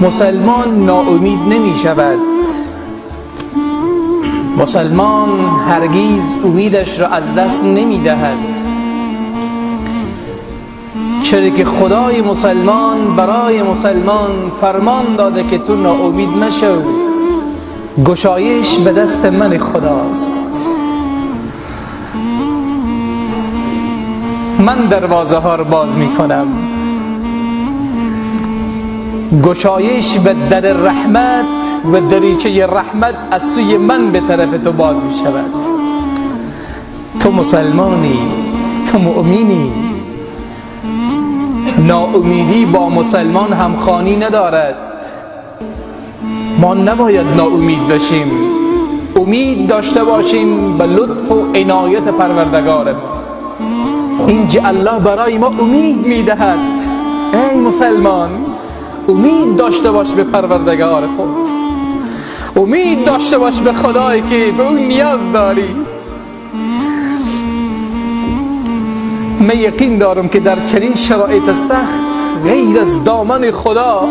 مسلمان ناامید نمی شود. مسلمان هرگز امیدش را از دست نمی دهد، چرا که خدای مسلمان برای مسلمان فرمان داده که تو ناامید مشو، گشایش به دست من خداست. من دروازه ها رو باز می کنم، گشایش به در رحمت و دریچه رحمت از سوی من به طرف تو باز می شود. تو مسلمانی، تو مؤمنی. ناامیدی با مسلمان همخوانی ندارد. ما نباید ناامید باشیم، امید داشته باشیم به لطف و عنایت پروردگار ما. اینجا الله برای ما امید میدهد. ای مسلمان، امید داشته باش به پروردگار خود، امید داشته باش به خدایی که به اون نیاز داری. من یقین دارم که در چنین شرایط سخت غیر از دامن خدا،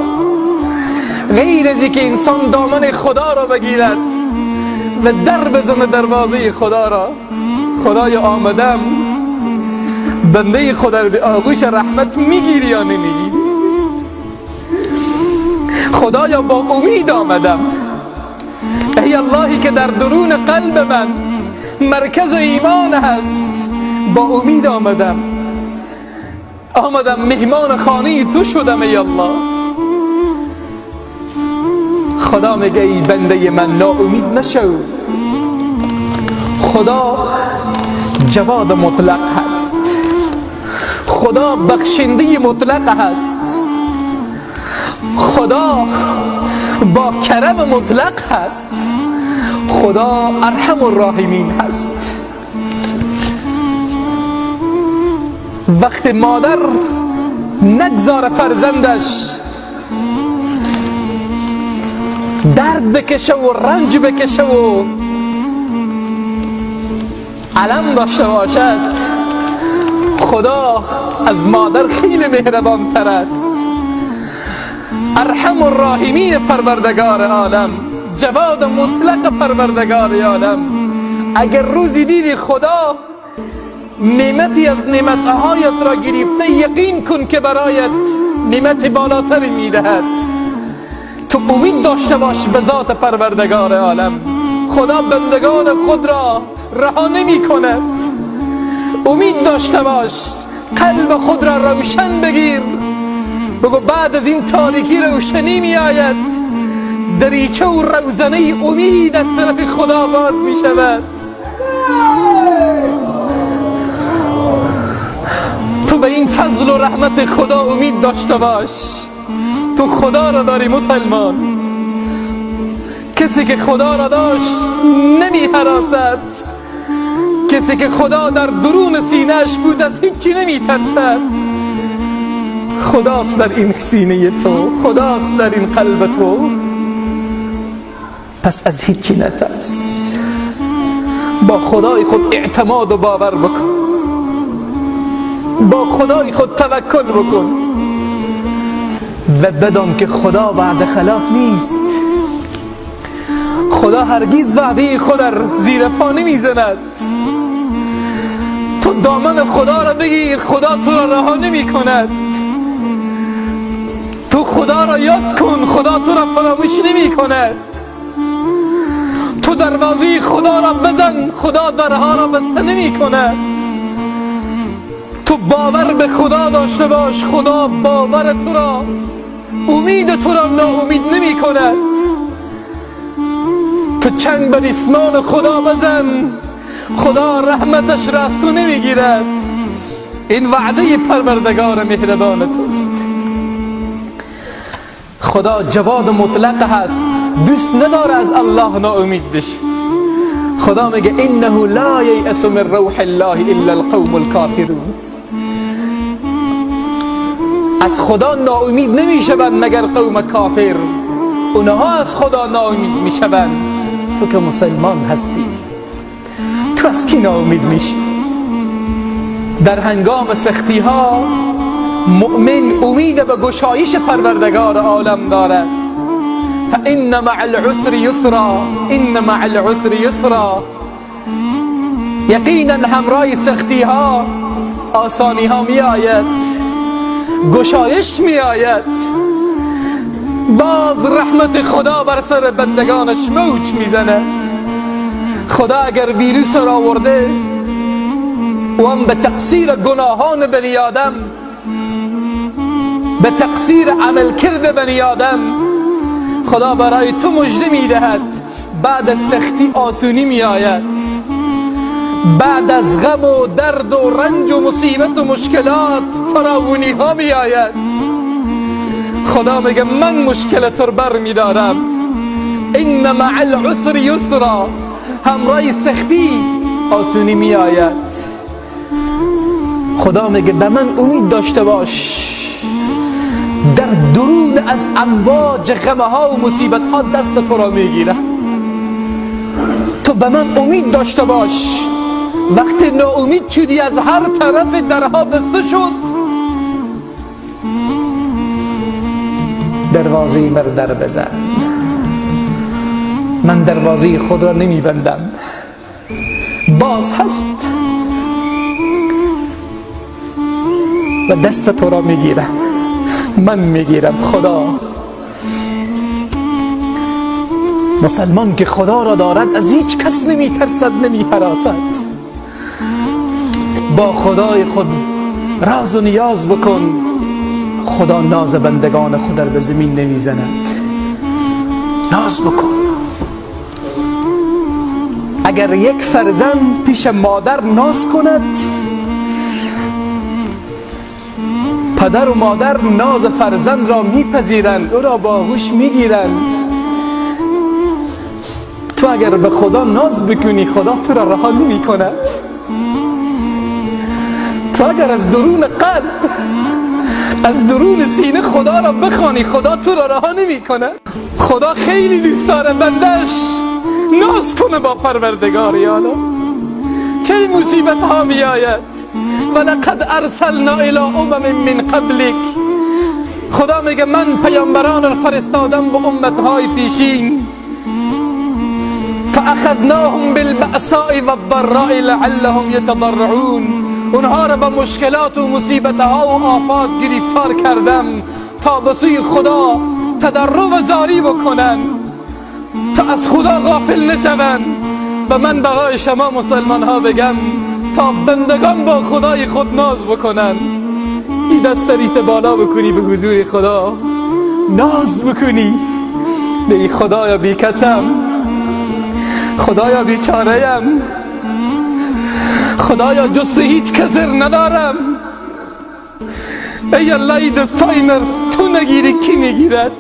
غیر از که انسان دامن خدا را بگیرد و در بزنه دروازه خدا را، خدای آمدم بنده خدا رو به آغوش رحمت میگیری یا نمیگیری؟ خدایا با امید آمدم. ای اللهی که در درون قلب من مرکز ایمان هست، با امید آمدم مهمان خانه تو شدم. ای الله، خدا میگه ای بنده من ناامید نشو. خدا جواد مطلق هست، خدا بخشنده مطلق هست، خدا با کرم مطلق هست، خدا ارحم الراحمین هست. وقت مادر نگذار فرزندش درد بکشه و رنج بکشه و علم داشته باشد، خدا از مادر خیلی مهربان تر است. ارحم الراحمین پروردگار عالم، جواد مطلق پروردگار عالم. اگر روزی دیدی خدا نعمتی از نعمتهایت را گرفته، یقین کن که برایت نعمت بالاتری میدهد. تو امید داشته باش به ذات پروردگار عالم. خدا بندگان خود را رها نمی کند. امید داشته باش، قلب خود را روشن بگیر، بگو بعد از این تاریکی روشنی می آید. دریچه و روزنه امید از طرف خدا باز می شود. تو به این فضل و رحمت خدا امید داشته باش. تو خدا را داری مسلمان. کسی که خدا را داشت نمی هراسد، کسی که خدا در درون سینه‌اش بود از هیچی نمی ترسد. خداست در این سینه تو، خداست در این قلب تو، پس از هیچی نترس. با خدای خود اعتماد و باور بکن، با خدای خود توکل بکن و بدان که خدا وعده خلاف نیست. خدا هرگز وعده خود را زیر پا نمیزند. تو دامن خدا را بگیر، خدا تو را رها نمی کند. تو خدا را یاد کن، خدا تو را فراموش نمی کند. تو دروازه خدا را بزن، خدا درها را بسته نمی کند. تو باور به خدا داشته باش، خدا باور تو را، امید تو را ناامید نمی کند. تو چنگ بر اسمان خدا بزن، خدا رحمتش را از تو نمی گیرد. این وعده پروردگار مهربان توست. خدا جواد مطلق هست، دوست نداره از الله ناامید بشی. خدا میگه انه لا ییأس من روح الله الا القوم الکافرون. از خدا ناامید نمیشوند مگر قوم کافر. اونها از خدا ناامید میشوند. تو که مسلمان هستی، تو از کی ناامید میشی؟ در هنگام سختی ها مؤمن امید به گشایش پروردگار عالم دارد. فإن مع العسر یسرا، این مع العسر یسرا، یقینا همراه سختی ها آسانی ها می آید، گشایش می آید. باز رحمت خدا بر سر بندگانش موج می زند. خدا اگر ویروس را آورده و هم به تقصیر گناهان بنی آدم، به تقصیر عمل کرده بنی آدم، خدا برای تو مژده می دهد بعد از سختی آسونی می آید، بعد از غم و درد و رنج و مصیبت و مشکلات فراوانی ها می آید. خدا میگه من مشکل تو بر می دارم. این مع العسر یسرا، همراه سختی آسونی می آید. خدا میگه به من امید داشته باش، در درون از امواج غمها و مصیبت ها دست تو را میگیره. تو به من امید داشته باش. وقتی ناامید شدی از هر طرف درها بسته شد، دروازه بر در بزن. من دروازه خود را نمیبندم، باز هست و دست تو را میگیرم. من میگیرم. خدا، مسلمان که خدا را دارد از هیچ کس نمیترسد، نمیهراسد. با خدای خود راز و نیاز بکن. خدا ناز بندگان خود را به زمین نمیزند. ناز بکن. اگر یک فرزند پیش مادر ناز کند، پدر و مادر ناز فرزند را میپذیرند، او را با آغوش میگیرند. تو اگر به خدا ناز بکنی، خدا تو را رها نمی کند. تو اگر از درون قلب، از درون سینه خدا را بخوانی، خدا تو را رها نمی کند. خدا خیلی دوست داره بندش ناز کنه با پروردگار. یالا چه مصیبت ها می آید. ولقد ارسلنا الی امم من قبلک. خدا میگه من پیامبران را فرستادم به امتهای پیشین. فاخذناهم بالبأساء والضراء لعلهم يتضرعون. اونها را به مشکلات و مصیبت ها و آفات گرفتار کردم تا به سوی خدا تضرع و زاری بکنن، تا از خدا غافل نشوند. و من برای شما مسلمان ها بگم تا بندگان با خدای خود ناز بکنن. این دست ریت بالا بکنی به حضور خدا، ناز بکنی. بگی خدایا بی کسم، خدایا بیچاره‌ام، خدایا جز هیچ کسر ندارم. ای الله این دستای من تو نگیری کی میگیرد؟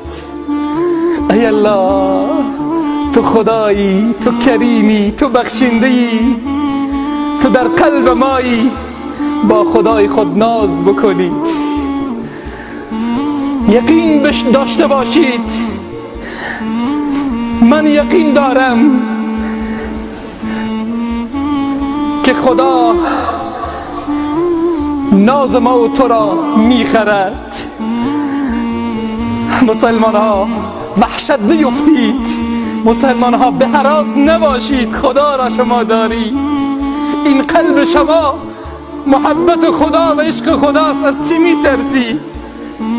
ای الله تو خدایی، تو کریمی، تو بخشنده‌ای، تو در قلب مایی. با خدای خود ناز بکنید. یقین داشته باشید، من یقین دارم که خدا ناز ما و تو را میخرد. مسلمان ها وحشت نیفتید، مسلمان ها به هراس نباشید. خدا را شما دارید. این قلب شما محبت خدا و عشق خداست. از چی میترسید؟